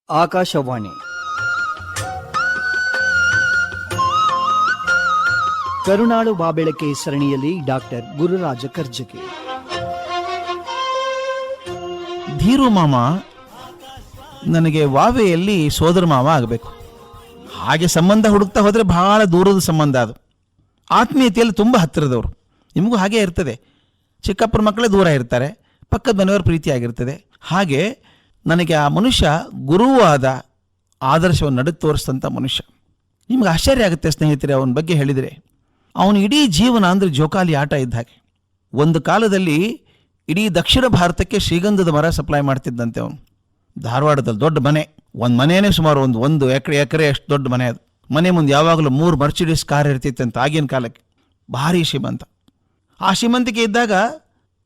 ಆಕಾಶವಾಣಿ ಕರುನಾಳು ಬಾಬೆಳಕೆ ಸರಣಿಯಲ್ಲಿ ಡಾಕ್ಟರ್ ಗುರುರಾಜ ಕರ್ಜಗಿ. ಧೀರು ಮಾಮ ನನಗೆ ವಾವೆಯಲ್ಲಿ ಸೋದರ ಮಾವ ಆಗಬೇಕು. ಹಾಗೆ ಸಂಬಂಧ ಹುಡುಕ್ತಾ ಹೋದರೆ ಬಹಳ ದೂರದ ಸಂಬಂಧ. ಅದು ಆತ್ಮೀಯತೆಯಲ್ಲಿ ತುಂಬ ಹತ್ತಿರದವರು. ನಿಮಗೂ ಹಾಗೇ ಇರ್ತದೆ. ಚಿಕ್ಕಪ್ಪನ ಮಕ್ಕಳೇ ದೂರ ಇರ್ತಾರೆ, ಪಕ್ಕದ ಮನೆಯವರು ಪ್ರೀತಿಯಾಗಿರ್ತದೆ. ಹಾಗೆ ನನಗೆ ಆ ಮನುಷ್ಯ ಗುರುವಾದ ಆದರ್ಶವನ್ನು ನಡೆದು ತೋರಿಸಿದಂಥ ಮನುಷ್ಯ. ನಿಮ್ಗೆ ಆಶ್ಚರ್ಯ ಆಗುತ್ತೆ ಸ್ನೇಹಿತರೆ, ಅವನ ಬಗ್ಗೆ ಹೇಳಿದರೆ. ಅವನು ಇಡೀ ಜೀವನ ಅಂದರೆ ಜೋಕಾಲಿ ಆಟ ಇದ್ದ ಹಾಗೆ. ಒಂದು ಕಾಲದಲ್ಲಿ ಇಡೀ ದಕ್ಷಿಣ ಭಾರತಕ್ಕೆ ಶ್ರೀಗಂಧದ ಮರ ಸಪ್ಲೈ ಮಾಡ್ತಿದ್ದಂತೆ ಅವನು. ಧಾರವಾಡದಲ್ಲಿ ದೊಡ್ಡ ಮನೆ, ಒಂದು ಮನೆಯೇ ಸುಮಾರು ಒಂದು ಎಕರೆ ಅಷ್ಟು ದೊಡ್ಡ ಮನೆ. ಅದು ಮನೆ ಮುಂದೆ ಯಾವಾಗಲೂ 3 ಮರ್ಸಿಡೀಸ್ ಕಾರ್ ಇರ್ತಿತ್ತಂತ ಆಗಿನ ಕಾಲಕ್ಕೆ. ಭಾರಿ ಶ್ರೀಮಂತ. ಆ ಶ್ರೀಮಂತಿಕೆ ಇದ್ದಾಗ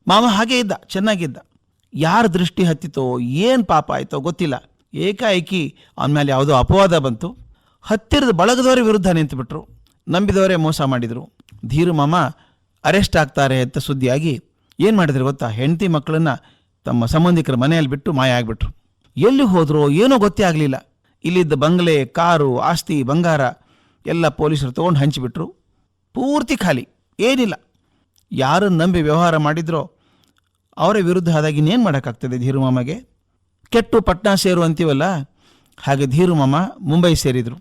ಮಾವ ಹಾಗೇ ಇದ್ದ, ಚೆನ್ನಾಗಿದ್ದ. ಯಾರ ದೃಷ್ಟಿ ಹತ್ತಿತೋ ಏನು ಪಾಪ ಆಯಿತೋ ಗೊತ್ತಿಲ್ಲ, ಏಕಾಏಕಿ ಅವನ ಮೇಲೆ ಯಾವುದೋ ಅಪವಾದ ಬಂತು. ಹತ್ತಿರದ ಬಳಗದವರೇ ವಿರುದ್ಧ ನಿಂತುಬಿಟ್ರು, ನಂಬಿದವರೇ ಮೋಸ ಮಾಡಿದರು. ಧೀರು ಮಾಮ ಅರೆಸ್ಟ್ ಆಗ್ತಾರೆ ಅಂತ ಸುದ್ದಿಯಾಗಿ ಏನು ಮಾಡಿದ್ರು ಗೊತ್ತಾ, ಹೆಂಡತಿ ಮಕ್ಕಳನ್ನು ತಮ್ಮ ಸಂಬಂಧಿಕರ ಮನೆಯಲ್ಲಿ ಬಿಟ್ಟು ಮಾಯ ಆಗಿಬಿಟ್ರು. ಎಲ್ಲಿ ಹೋದ್ರೋ ಏನೋ ಗೊತ್ತೇ ಆಗಲಿಲ್ಲ. ಇಲ್ಲಿದ್ದ ಬಂಗ್ಲೆ, ಕಾರು, ಆಸ್ತಿ, ಬಂಗಾರ ಎಲ್ಲ ಪೊಲೀಸರು ತೊಗೊಂಡು ಹಂಚಿಬಿಟ್ರು. ಪೂರ್ತಿ ಖಾಲಿ, ಏನಿಲ್ಲ. ಯಾರನ್ನು ನಂಬಿ ವ್ಯವಹಾರ ಮಾಡಿದ್ರೋ ಅವರ ವಿರುದ್ಧ ಆದಾಗ ಇನ್ನೇನು ಮಾಡೋಕ್ಕಾಗ್ತದೆ ಧೀರು ಮಾಮಗೆ. ಕೆಟ್ಟು ಪಟ್ನಾ ಸೇರು ಅಂತೀವಲ್ಲ, ಹಾಗೆ ಧೀರು ಮಾಮ ಮುಂಬೈ ಸೇರಿದರು.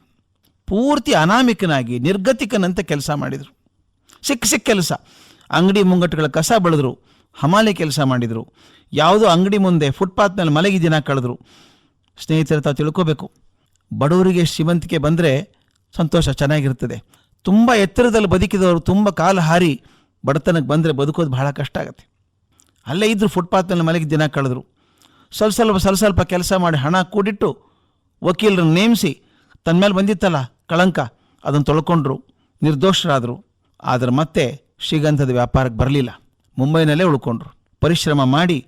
ಪೂರ್ತಿ ಅನಾಮಿಕನಾಗಿ ನಿರ್ಗತಿಕನಂತೆ ಕೆಲಸ ಮಾಡಿದರು. ಸಿಕ್ಕ ಕೆಲಸ. ಅಂಗಡಿ ಮುಂಗಟ್ಟುಗಳ ಕಸ ಬೆಳೆದ್ರು, ಹಮಾಲಿ ಕೆಲಸ ಮಾಡಿದರು. ಯಾವುದೋ ಅಂಗಡಿ ಮುಂದೆ ಫುಟ್ಪಾತ್ ಮೇಲೆ ಮಲಗಿ ದಿನ ಕಳೆದ್ರು. ಸ್ನೇಹಿತರು, ತಾವು ತಿಳ್ಕೋಬೇಕು, ಬಡವರಿಗೆ ಶ್ರೀಮಂತಿಕೆ ಬಂದರೆ ಸಂತೋಷ, ಚೆನ್ನಾಗಿರ್ತದೆ. ತುಂಬ ಎತ್ತರದಲ್ಲಿ ಬದುಕಿದವರು ತುಂಬ ಕಾಲ ಹಾರಿ ಬಡತನಕ್ಕೆ ಬಂದರೆ ಬದುಕೋದು ಬಹಳ ಕಷ್ಟ ಆಗುತ್ತೆ. ಅಲ್ಲೇ ಇದ್ದರು, ಫುಟ್ಪಾತ್ನಲ್ಲಿ ಮಲಗಿ ದಿನ ಕಳೆದ್ರು. ಸ್ವಲ್ಪ ಕೆಲಸ ಮಾಡಿ ಹಣ ಕೂಡಿಟ್ಟು ವಕೀಲರನ್ನು ನೇಮಿಸಿ ತನ್ನ ಮೇಲೆ ಬಂದಿತ್ತಲ್ಲ ಕಳಂಕ, ಅದನ್ನು ತೊಳ್ಕೊಂಡ್ರು, ನಿರ್ದೋಷರಾದರು. ಆದರೆ ಮತ್ತೆ ಶ್ರೀಗಂಧದ ವ್ಯಾಪಾರಕ್ಕೆ ಬರಲಿಲ್ಲ, ಮುಂಬೈನಲ್ಲೇ ಉಳ್ಕೊಂಡ್ರು. ಪರಿಶ್ರಮ ಮಾಡಿ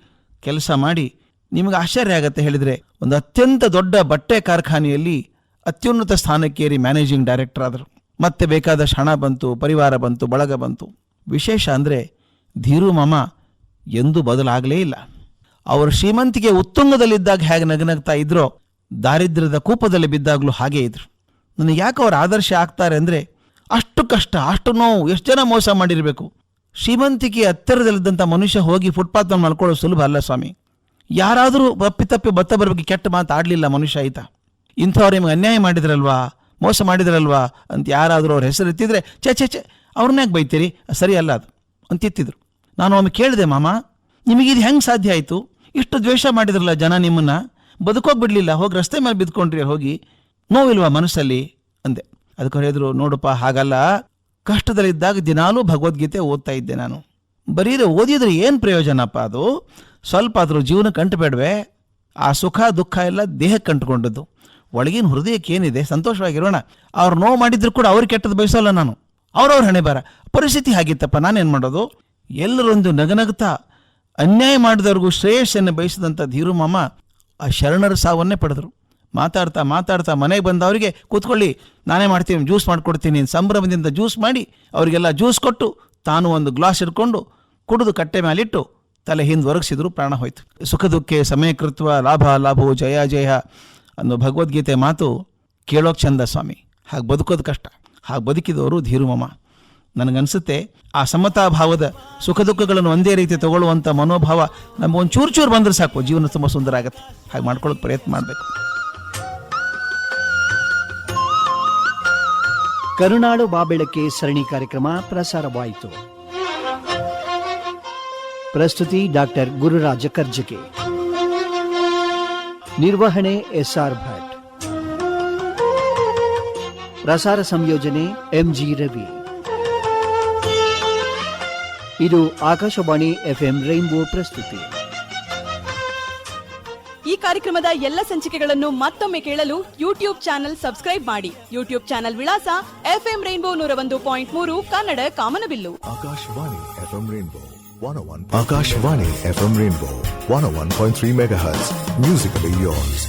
ಕೆಲಸ ಮಾಡಿ, ನಿಮಗೆ ಆಶ್ಚರ್ಯ ಆಗುತ್ತೆ ಹೇಳಿದರೆ, ಒಂದು ಅತ್ಯಂತ ದೊಡ್ಡ ಬಟ್ಟೆ ಕಾರ್ಖಾನೆಯಲ್ಲಿ ಅತ್ಯುನ್ನತ ಸ್ಥಾನಕ್ಕೇರಿ ಮ್ಯಾನೇಜಿಂಗ್ ಡೈರೆಕ್ಟರ್ ಆದರು. ಮತ್ತೆ ಬೇಕಾದಷ್ಟು ಹಣ ಬಂತು, ಪರಿವಾರ ಬಂತು, ಬಳಗ ಬಂತು. ವಿಶೇಷ ಅಂದರೆ ಧೀರು ಮಾಮ ಎಂದೂ ಬದಲಾಗಲೇ ಇಲ್ಲ. ಅವರು ಶ್ರೀಮಂತಿಗೆ ಉತ್ತುಂಗದಲ್ಲಿದ್ದಾಗ ಹೇಗೆ ನಗನಗ್ತಾ ಇದ್ರೋ, ದಾರಿದ್ರ್ಯದ ಕೂಪದಲ್ಲಿ ಬಿದ್ದಾಗಲೂ ಹಾಗೇ ಇದ್ರು. ನನಗೆ ಯಾಕೆ ಅವ್ರ ಆದರ್ಶ ಆಗ್ತಾರೆ ಅಂದರೆ, ಅಷ್ಟು ಕಷ್ಟ, ಅಷ್ಟು ನೋವು, ಎಷ್ಟು ಜನ ಮೋಸ ಮಾಡಿರಬೇಕು. ಶ್ರೀಮಂತಿಕೆ ಹತ್ತಿರದಲ್ಲಿದ್ದಂಥ ಮನುಷ್ಯ ಹೋಗಿ ಫುಟ್ಪಾತ್ನಲ್ಲಿ ಮಲ್ಕೊಳ್ಳೋ ಸುಲಭ ಅಲ್ಲ ಸ್ವಾಮಿ. ಯಾರಾದರೂ ತಪ್ಪಿ ಬತ್ತ ಬರಬೇಕು, ಕೆಟ್ಟ ಮಾತು ಆಡಲಿಲ್ಲ ಮನುಷ್ಯ ಆಯ್ತಾ. ಇಂಥವ್ರು ನಿಮಗೆ ಅನ್ಯಾಯ ಮಾಡಿದ್ರಲ್ವಾ, ಮೋಸ ಮಾಡಿದ್ರಲ್ವಾ ಅಂತ ಯಾರಾದರೂ ಅವ್ರ ಹೆಸರು ಎತ್ತಿದ್ರೆ, ಚೆ ಅವ್ರನ್ಯಾಕೆ ಬೈತೀರಿ, ಸರಿ ಅಲ್ಲ ಅದು ಅಂತಿತ್ತಿದ್ರು. ನಾನು ಒಮ್ಮೆ ಕೇಳಿದೆ, ಮಾಮ ನಿಮಗಿದು ಹೆಂಗೆ ಸಾಧ್ಯ ಆಯಿತು? ಇಷ್ಟು ದ್ವೇಷ ಮಾಡಿದ್ರಲ್ಲ ಜನ, ನಿಮ್ಮನ್ನು ಬದುಕೋಗ್ಬಿಡ್ಲಿಲ್ಲ, ಹೋಗಿ ರಸ್ತೆ ಮೇಲೆ ಬಿದ್ಕೊಂಡ್ರಿ, ಹೋಗಿ ನೋವಿಲ್ವಾ ಮನಸ್ಸಲ್ಲಿ ಅಂದೆ. ಅದಕ್ಕೆ ಹೇಳಿದ್ರು, ನೋಡಪ್ಪ ಹಾಗಲ್ಲ, ಕಷ್ಟದಲ್ಲಿದ್ದಾಗ ದಿನಾಲೂ ಭಗವದ್ಗೀತೆ ಓದ್ತಾ ಇದ್ದೆ ನಾನು. ಬರೀರೆ ಓದಿದ್ರೆ ಏನು ಪ್ರಯೋಜನಪ್ಪ, ಅದು ಸ್ವಲ್ಪ ಆದರೂ ಜೀವನಕ್ಕೆ ಅಂಟಬೇಡವೆ. ಆ ಸುಖ ದುಃಖ ಎಲ್ಲ ದೇಹಕ್ಕೆ ಅಂಟುಕೊಂಡದ್ದು, ಒಳಗಿನ ಹೃದಯಕ್ಕೆ ಏನಿದೆ ಸಂತೋಷವಾಗಿರೋಣ. ಅವ್ರು ನೋವು ಮಾಡಿದ್ರು ಕೂಡ ಅವ್ರಿಗೆ ಕೆಟ್ಟದ್ದು ಬಯಸೋಲ್ಲ ನಾನು, ಅವ್ರವ್ರ ಹಣೆ ಬಾರ. ಪರಿಸ್ಥಿತಿ ಹಾಗಿತ್ತಪ್ಪ, ನಾನೇನು ಮಾಡೋದು? ಎಲ್ಲರೊಂದು ನಗನಗ್ತಾ ಅನ್ಯಾಯ ಮಾಡಿದವ್ರಿಗೂ ಶ್ರೇಯಸ್ಸನ್ನು ಬಯಸಿದಂಥ ಧೀರು ಮಾಮ ಆ ಶರಣರ ಸಾವನ್ನೇ ಪಡೆದರು. ಮಾತಾಡ್ತಾ ಮನೆಗೆ ಬಂದವರಿಗೆ ಕೂತ್ಕೊಳ್ಳಿ, ನಾನೇ ಮಾಡ್ತೀನಿ, ಜ್ಯೂಸ್ ಮಾಡಿಕೊಡ್ತೀನಿ, ಸಂಭ್ರಮದಿಂದ ಜ್ಯೂಸ್ ಮಾಡಿ ಅವರಿಗೆಲ್ಲ ಜ್ಯೂಸ್ ಕೊಟ್ಟು ತಾನು ಒಂದು ಗ್ಲಾಸ್ ಹಿಡ್ಕೊಂಡು ಕುಡಿದು ಕಟ್ಟೆ ಮೇಲಿಟ್ಟು ತಲೆ ಹಿಂದೆ ಒರಗಿಸಿದ್ರು, ಪ್ರಾಣ ಹೋಯ್ತು. ಸುಖ ದುಃಖೆ ಸಮಯಕೃತ್ವ ಲಾಭವು ಜಯ ಅನ್ನೋ ಭಗವದ್ಗೀತೆ ಮಾತು ಕೇಳೋಕೆ ಚಂದ ಸ್ವಾಮಿ. ಹಾಗೆ ಬದುಕೋದು ಕಷ್ಟ. ಹಾಗೆ ಬದುಕಿದವರು ಧೀರು ಮಾಮ. ನನಗನ್ಸುತ್ತೆ ಆ ಸಮತಾಭಾವದ ಸುಖ ದುಃಖಗಳನ್ನು ಒಂದೇ ರೀತಿ ತಗೊಳ್ಳುವಂಥ ಮನೋಭಾವ ನಮಗೊಂದು ಚೂರು ಬಂದರೆ ಸಾಕು, ಜೀವನ ತುಂಬ ಸುಂದರ ಆಗುತ್ತೆ. ಹಾಗೆ ಮಾಡ್ಕೊಳ್ಳೋಕೆ ಪ್ರಯತ್ನ ಮಾಡಬೇಕು. ಕರುನಾಳು ಬಾಬೆಳಕೆ ಸರಣಿ ಕಾರ್ಯಕ್ರಮ ಪ್ರಸಾರವಾಯಿತು. ಪ್ರಸ್ತುತಿ ಡಾಕ್ಟರ್ ಗುರುರಾಜ ಕರ್ಜಗಿ. ನಿರ್ವಹಣೆ SR ಭಟ್. ಪ್ರಸಾರ ಸಂಯೋಜನೆ MG ರವಿ. ಇದು ಆಕಾಶವಾಣಿ FM ರೈನ್ಬೋ ಪ್ರಸ್ತುತಿ. ಈ ಕಾರ್ಯಕ್ರಮದ ಎಲ್ಲ ಸಂಚಿಕೆಗಳನ್ನು ಮತ್ತೊಮ್ಮೆ ಕೇಳಲು ಯೂಟ್ಯೂಬ್ ಚಾನೆಲ್ ಸಬ್ಸ್ಕ್ರೈಬ್ ಮಾಡಿ. ಯೂಟ್ಯೂಬ್ ಚಾನೆಲ್ ವಿಳಾಸ FM ರೈನ್ಬೋ 101.3 ಕನ್ನಡ ಕಾಮನಬಿಲ್ಲು. Akashvani FM rainbow 101. Akashvani FM rainbow 101.3 MHz. Musically yours.